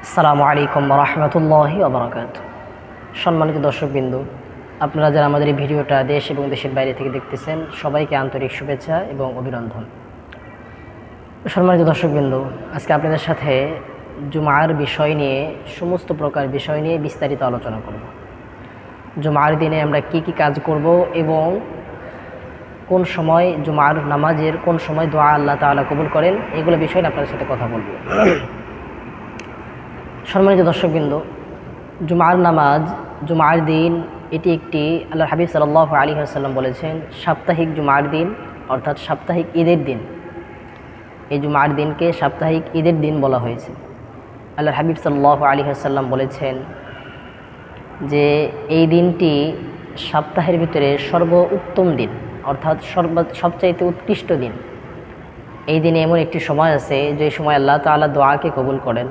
আসসালামু আলাইকুম ওয়া রাহমাতুল্লাহি ওয়া বারাকাতুহু। সম্মানিত দর্শকবৃন্দ, আপনারা যারা আমাদের এই ভিডিওটা দেশ এবং দেশের বাইরে থেকে দেখতেছেন, সবাইকে আন্তরিক শুভেচ্ছা এবং অভিনন্দন। সম্মানিত দর্শকবৃন্দ, আজকে আপনাদের সাথে জুমার বিষয় নিয়ে, সমস্ত প্রকার বিষয় নিয়ে বিস্তারিত আলোচনা করব। জুমার দিনে আমরা কি কি কাজ করব এবং কোন সময় জুমার নামাজের কোন সময় দোয়া আল্লাহ তাআলা কবুল করেন, এগুলো বিষয়ে আপনাদের সাথে কথা বলব। সম্মানিত দর্শকবৃন্দ, জুমার নামাজ, জুমার দিন এটি একটি, আল্লাহর হাবিব সাল্লাল্লাহু আলাইহি ওয়াসাল্লাম বলেছেন, সাপ্তাহিক জুমার দিন, অর্থাৎ সাপ্তাহিক ঈদের দিন। এই জুমার দিনকে সাপ্তাহিক ঈদের দিন বলা হয়েছে। আল্লাহর হাবিব সাল্লাল্লাহু আলাইহি ওয়াসাল্লাম বলেছেন যে এই দিনটি সপ্তাহের ভিতরে সর্বোত্তম দিন, অর্থাৎ সবচাইতে উৎকৃষ্ট দিন। এই দিনে এমন একটি সময় আছে যে সময় আল্লাহ তাআলা দোয়াকে কবুল করেন।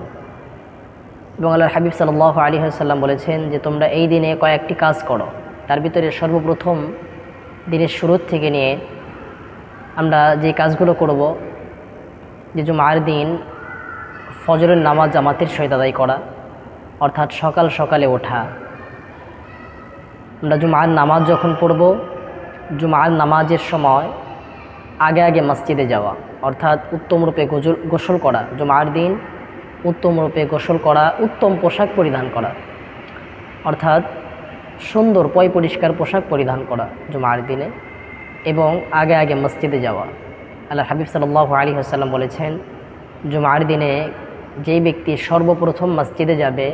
এবং আল্লাহর হাবিব সাল্লাল্লাহু আলাইহি ওয়াসাল্লাম বলেছেন যে তোমরা এই দিনে কয়েকটি কাজ করো। তার ভিতরে সর্বপ্রথম দিনের শুরুর থেকে নিয়ে আমরা যে কাজগুলো করব, যে জুমার দিন ফজরের নামাজ জামাতের সহিত আদায় করা, অর্থাৎ সকাল সকালে ওঠা। আমরা জুমার নামাজ যখন পড়ব, জুমার নামাজের সময় আগে আগে মসজিদে যাওয়া, অর্থাৎ উত্তম রূপে গোসল করা। জুমার দিন উত্তম রূপে গোসল করা, উত্তম পোশাক পরিধান করা, অর্থাৎ সুন্দর পরিষ্কার পোশাক পরিধান করা জুমার দিনে, এবং আগে আগে মসজিদে যাওয়া। আল্লাহর হাবিব সাল্লাল্লাহু আলাইহি ওয়াসাল্লাম বলেছেন, জুমার দিনে যেই ব্যক্তি সর্বপ্রথম মসজিদে যাবে,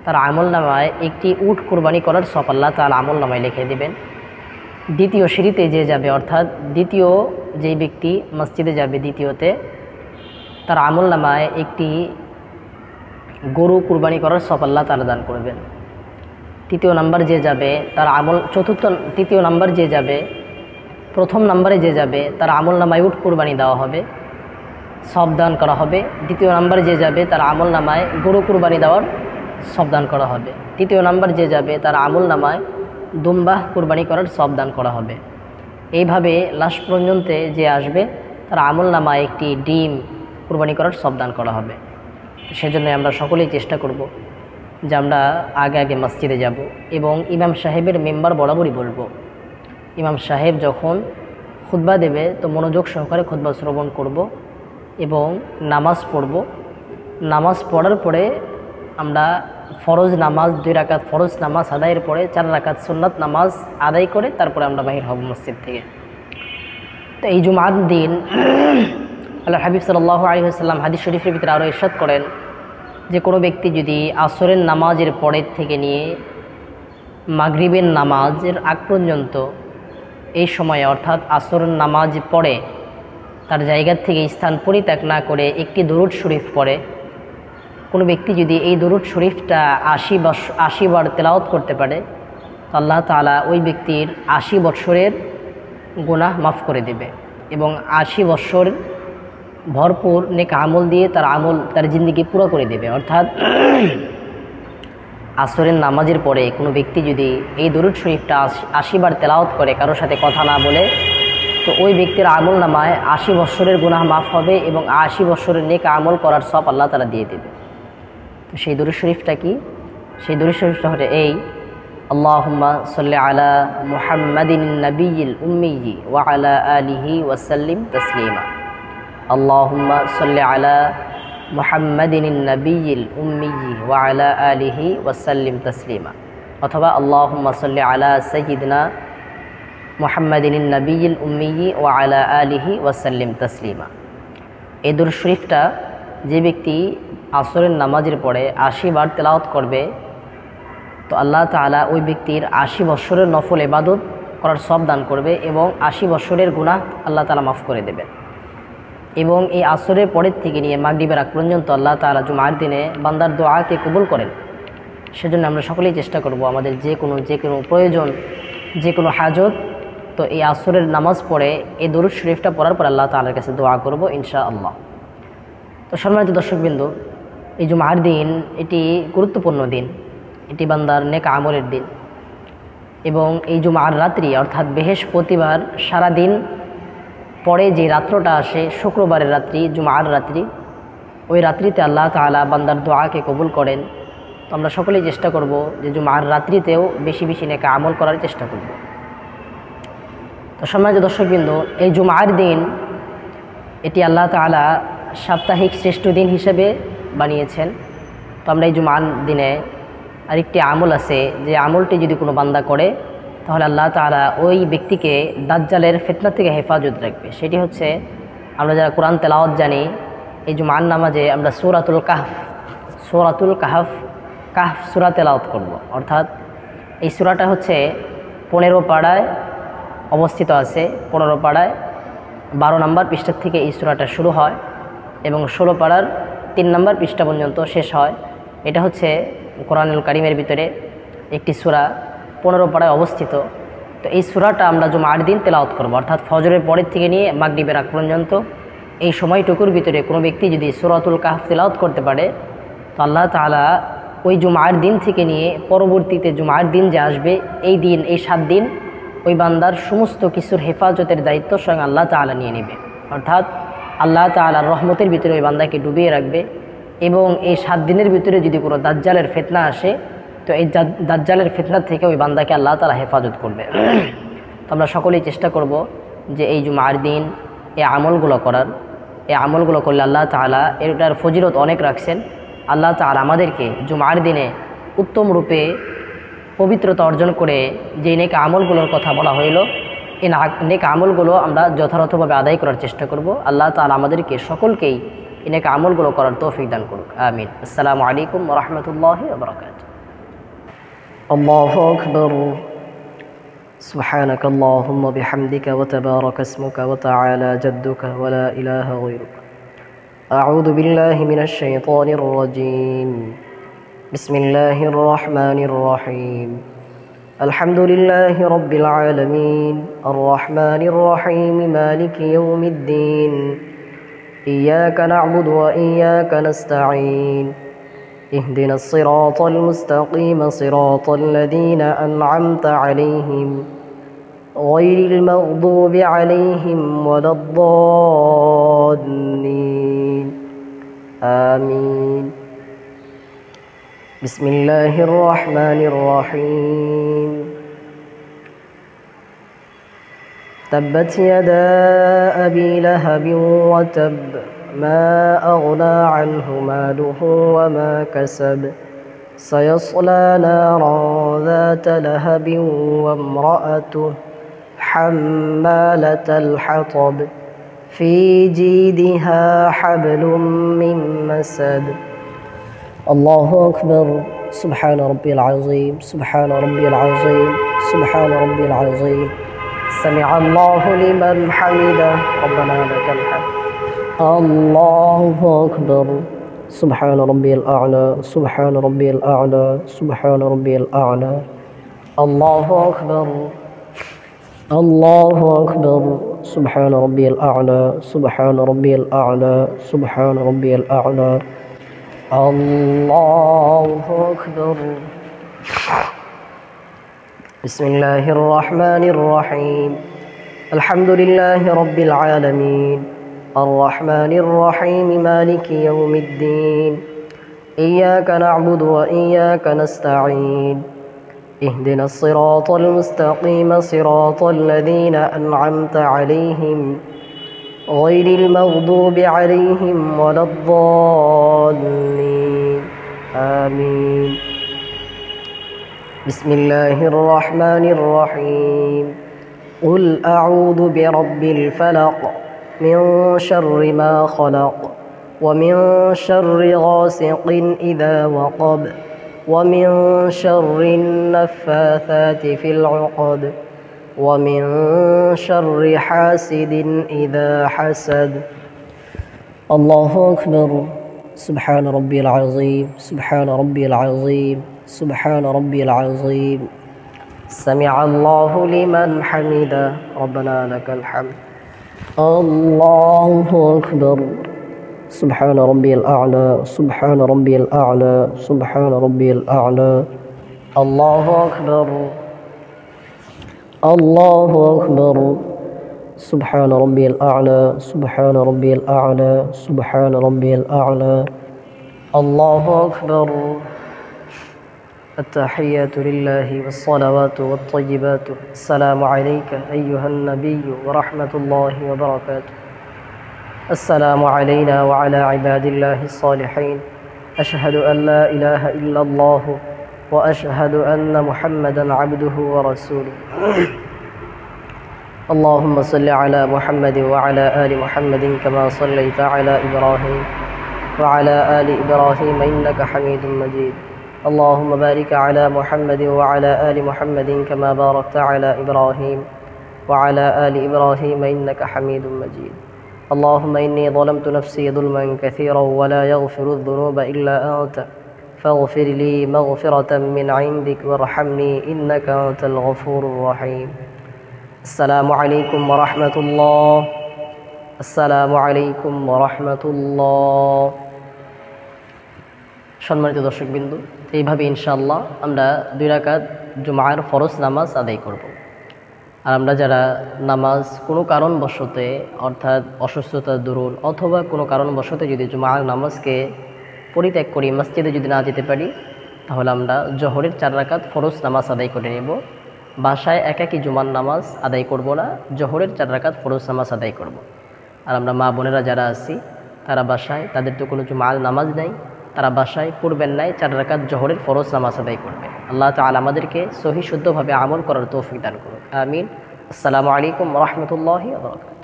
তার আমলনামায় একটি উট কুরবানি করার সওয়াব আল্লাহ তাআলা আমলনামায় লিখে দেবেন। দ্বিতীয় সিঁড়িতে যে যাবে, অর্থাৎ দ্বিতীয় যেই ব্যক্তি মসজিদে যাবে, দ্বিতীয়তে তার আমলনামায় একটি গরু কুরবানি করার সওয়াব আল্লাহ তাআলা দান করবেন। তৃতীয় নাম্বার যে যাবে তার তৃতীয় নাম্বার যে যাবে, প্রথম নাম্বারে যে যাবে তার আমলনামায় উট কুরবানি দেওয়া হবে, সওয়াব দান করা হবে। দ্বিতীয় নাম্বারে যে যাবে তার আমলনামায় গরু কুরবানি দেওয়ার সওয়াব দান করা হবে। তৃতীয় নাম্বার যে যাবে তার আমলনামায় দুম্বাহ কুরবানি করার সওয়াব দান করা হবে। এইভাবে লাস্ট পর্যন্ত যে আসবে তার আমলনামায় একটি ডিম কুরবানি করার সওয়াব দান করা হবে। সেজন্য আমরা সকলেই চেষ্টা করব যে আমরা আগে আগে মসজিদে যাব এবং ইমাম সাহেবের মেম্বার বরাবরই বলবো। ইমাম সাহেব যখন খুতবা দেবে তো মনোযোগ সহকারে খুতবা শ্রবণ করব এবং নামাজ পড়ব। নামাজ পড়ার পরে আমরা ফরজ নামাজ 2 রাকাত ফরজ নামাজ আদায়ের পরে 4 রাকাত সুন্নাত নামাজ আদায় করে তারপরে আমরা বাহির হব মসজিদ থেকে। তো এই জুমার দিন আল্লাহর হাবিব সাল্লাল্লাহু আলাইহি ওয়াসাল্লাম হাদিস শরীফের ভিতরে আরও ইরশাদ করেন যে কোনো ব্যক্তি যদি আসরের নামাজের পরের থেকে নিয়ে মাগরিবের নামাজের আগ পর্যন্ত এই সময়ে, অর্থাৎ আসরের নামাজ পড়ে তার জায়গা থেকে স্থান পরিত্যাগ না করে একটি দরুদ শরীফ পড়ে, কোনো ব্যক্তি যদি এই দরুদ শরীফটা 80 বার তেলাওয়াত করতে পারে, তো আল্লাহ তাআলা ওই ব্যক্তির 80 বছরের গুনাহ মাফ করে দেবে এবং 80 বছর ভরপুর নেক আমল দিয়ে তার জিন্দেগি পুরো করে দেবে। অর্থাৎ আসরের নামাজের পরে কোনো ব্যক্তি যদি এই দরুদ শরীফটা 80 বার তেলাওয়াত করে, কারোর সাথে কথা না বলে, তো ওই ব্যক্তির আমল নামায় 80 বছরের গুনাহ মাফ হবে এবং 80 বছরের নেক আমল করার সওয়াব আল্লাহ তাআলা দিয়ে দেবে। তো সেই দরুদ শরীফটা কি? সেই দরুদ শরীফটা হচ্ছে এই, আল্লাহুম্মা সাল্লি আলা মুহাম্মাদিন নাবিয়্যিল উম্মিয়্যি ওয়া আলা আলিহি ওয়া সাল্লিম তাসলিমা। আল্লাহুম্মা সাল্লি আলা মুহাম্মাদিন নাবিয়্যিল উম্মিয়্যি ওয়া আলা আলিহি ওয়া সাল্লিম তাসলিমা, অথবা আল্লাহুম্মা সাল্লি আলা সাইয়্যিদিনা মুহাম্মাদিন নাবিয়্যিল উম্মিয়্যি ওয়া আলা আলিহি ওয়া সাল্লিম তাসলিমা। এই দরুদ শরীফটা যে ব্যক্তি আসরের নামাজের পরে 80 বার তেলাওয়াত করবে, তো আল্লাহ তাআলা ওই ব্যক্তির 80 বছরের নফল ইবাদত করার সওয়াব দান করবে এবং 80 বছরের গুনাহ আল্লাহ তাআলা মাফ করে দেবেন। এবং এই আসরের পরের থেকে নিয়ে মাগরিবের আগ পর্যন্ত আল্লাহ তাআলা জুমার দিনে বান্দার দোয়াকে কবুল করেন। সেজন্য আমরা সকলেই চেষ্টা করব আমাদের যে কোনো প্রয়োজন, যে কোনো হাজত, তো এই আসরের নামাজ পড়ে এই দরুদ শরীফটা পড়ার পর আল্লাহ তাআলার কাছে দোয়া করব ইনশাআল্লাহ। তো সম্মানিত দর্শকবৃন্দ, এই জুমার দিন এটি গুরুত্বপূর্ণ দিন, এটি বান্দার নেক আমলের দিন এবং এই জুমার রাত্রি, অর্থাৎ বৃহস্পতিবার সারাদিন পরে যে রাত্রটা আসে, শুক্রবারের রাত্রি, জুমার রাত্রি, ওই রাত্রিতে আল্লাহ তাআলা বান্দার দোয়াকে কবুল করেন। তো আমরা সকলেই চেষ্টা করব যে জুমার রাত্রিতেও বেশি বেশি নেক আমল করার চেষ্টা করব। তো সম্মানিত দর্শকবৃন্দ, এই জুমার দিন এটি আল্লাহ তাআলা সাপ্তাহিক শ্রেষ্ঠ দিন হিসেবে বানিয়েছেন। তো আমরা এই জুমার দিনে আরেকটি আমল আছে, যে আমলটি যদি কোনো বান্দা করে তাহলে আল্লাহ তাআলা ওই ব্যক্তিকে দাজ্জালের ফিতনা থেকে হেফাজত রাখবে। সেটি হচ্ছে, আমরা যারা কোরআন তেলাওয়াত জানি, এই জুমার নামাজে আমরা সূরাতুল কাহফ সূরা তেলাওয়াত করব। অর্থাৎ এই সূরাটা হচ্ছে 15 পাড়ায় অবস্থিত আছে। 15 পাড়ায় 12 নম্বর পৃষ্ঠা থেকে এই সূরাটা শুরু হয় এবং 16 পাড়ার 3 নম্বর পৃষ্ঠা পর্যন্ত শেষ হয়। এটা হচ্ছে কোরআনুল কারীমের ভিতরে একটি সূরা, 15 পাড়ায় অবস্থিত। তো এই সূরাটা আমরা জুমার দিন তেলাওয়াত করব, অর্থাৎ ফজরের পরের থেকে নিয়ে মাগরিবের আগ পর্যন্ত এই সময়টুকুর ভিতরে কোনো ব্যক্তি যদি সূরাতুল কাহফ তেলাওয়াত করতে পারে, তো আল্লাহ তাআলা ওই জুমার দিন থেকে নিয়ে পরবর্তীতে জুমার দিন যে আসবে এই 7 দিন ওই বান্দার সমস্ত কিছুর হেফাজতের দায়িত্ব স্বয়ং আল্লাহ তাআলা নিয়ে নেবে। অর্থাৎ আল্লাহ তাআলার রহমতের ভিতরে ওই বান্দাকে ডুবিয়ে রাখবে। এবং এই 7 দিনের ভিতরে যদি কোনো দাজ্জালের ফিতনা আসে, তো এই দাজ্জালের ফিতনা থেকে ওই বান্দাকে আল্লাহ তাআলা হেফাজত করবে। তো আমরা সকলেই চেষ্টা করব যে এই জুমার দিন এই আমলগুলো করার। এই আমলগুলো করলে আল্লাহ তাআলা এটার ফজিলত অনেক রাখছেন। আল্লাহ তাআলা আমাদেরকে জুমার দিনে উত্তম রূপে পবিত্রতা অর্জন করে যে নেক আমলগুলোর কথা বলা হইল, এই নেক আমলগুলো আমরা যথাযথভাবে আদায় করার চেষ্টা করব। আল্লাহ তাআলা আমাদেরকে সকলকেই এই নেক আমলগুলো করার তৌফিক দান করুক। আমিন। আসসালামু আলাইকুম ওয়া রাহমাতুল্লাহি ওয়া বারাকাতুহু। আল্লাহু আকবার। সুবহানাকা আল্লাহুম্মা বিহামদিকা ওয়া তাবারাকা ইসমুকা ওয়া তাআলা জাদ্দুকা ওয়া লা ইলাহা গায়রুকা। আউযু বিল্লাহি মিনাশ শাইতানির রাজীম। বিসমিল্লাহির রহমানির রহিম। আলহামদুলিল্লাহি রাব্বিল আলামিন আর রহমানির রহিম মালিকি ইয়াউমিদ্দিন। ইয়্যাকা না'বুদু ওয়া ইয়্যাকা নাস্তাঈন। ইহদিনাস সিরাতাল মুস্তাকিম সিরাতাল লাযীনা আন'আমতা আলাইহিম গায়রিল মাগদুবি আলাইহিম ওয়ালাদ-দাল্লিন। আমিন। বিসমিল্লাহির রহমানির রহিম। تبت يدا أبي لهب وتب ما أغنى عنه ماله وما كسب سيصلى نارا ذات لهب وامرأته حمالة الحطب في جيدها حبل من مسد. الله أكبر. سبحان ربي العظيم. سبحان ربي العظيم. سبحان ربي العظيم. سمع الله لمن حمده. ربنا لك الحمد. الله أكبر. سبحان ربي الأعلى. سبحان ربي الأعلى. سبحان ربي الأعلى. الله أكبر. الله أكبر. سبحان ربي الأعلى. سبحان ربي الأعلى. سبحان ربي الأعلى. الله أكبر. بسم الله الرحمن الرحيم. الحمد لله رب العالمين الرحمن الرحيم مالك يوم الدين. إياك نعبد وإياك نستعين. اهدنا الصراط المستقيم صراط الذين أنعمت عليهم غير المغضوب عليهم ولا الضالين. آمين. بسم الله الرحمن الرحيم. قل أعوذ برب الفلق من شر ما خلق ومن شر غاسق إذا وقب ومن شر النفاثات في العقد ومن شر حاسد إذا حسد. الله أكبر. سبحان ربي العظيم. سبحان ربي العظيم. سبحان ربي العظيم. سمع الله لمن حمده. ربنا لك الحمد. الله أكبر. سبحان ربي الأعلى. سبحان ربي الأعلى. سبحان ربي الأعلى. الله أكبر. الله أكبر. سبحان ربي الأعلى سبحان ربي الأعلى سبحان ربي الأعلى الله أكبر التحيات لله والصلوات والطيبات السلام عليك أيها النبي ورحمة الله وبركاته السلام علينا وعلى عباد الله الصالحين أشهد أن لا إله إلا الله وأشهد أن محمدا عبده ورسوله اللهم صل على محمد وعلى آل محمد كما صليت على إبراهيم وعلى آل إبراهيم إنك حميد مجيد اللهم بارك على محمد وعلى آل محمد كما باركت على إبراهيم وعلى آل إبراهيم إنك حميد مجيد اللهم إني ظلمت نفسي ظلما كثيرا ولا يغفر الذنوب إلا أنت فاغفر لي مغفرة من عندك وارحمني إنك أنت الغفور الرحيم السلام عليكم ورحمة الله السلام عليكم ورحمة الله সম্মানিত দর্শকবৃন্দ, এইভাবে ইনশাআল্লাহ আমরা 2 রাকাত জুমার ফরজ নামাজ আদায় করব। আর আমরা যারা নামাজ কোনো কারণবশতে অর্থাৎ অসুস্থতার দরুন অথবা কোনো কারণবশতে যদি জুমার নামাজকে পরিত্যাগ করি, মসজিদে যদি না যেতে পারি, তাহলে আমরা জোহরের 4 রাকাত ফরজ নামাজ আদায় করে নেব। বাসায় একাকী জুমার নামাজ আদায় করব না, জোহরের 4 রাকাত ফরজ নামাজ আদায় করব। আর আমরা মা বোনেরা যারা আছি তারা বাসায়, তাদের তো কোনো জুমার নামাজ নেই, তারা বাসায় পূর্বের নাই 4 রাকাত জোহরের ফরজ নামাজ আদায় করবে। আল্লাহ তাআলা আমাদেরকে সহি শুদ্ধভাবে আমল করার তৌফিক দান করুন, আমিন। আসসালামু আলাইকুম ওয়া রাহমাতুল্লাহি ওয়া বারাকাতুহু।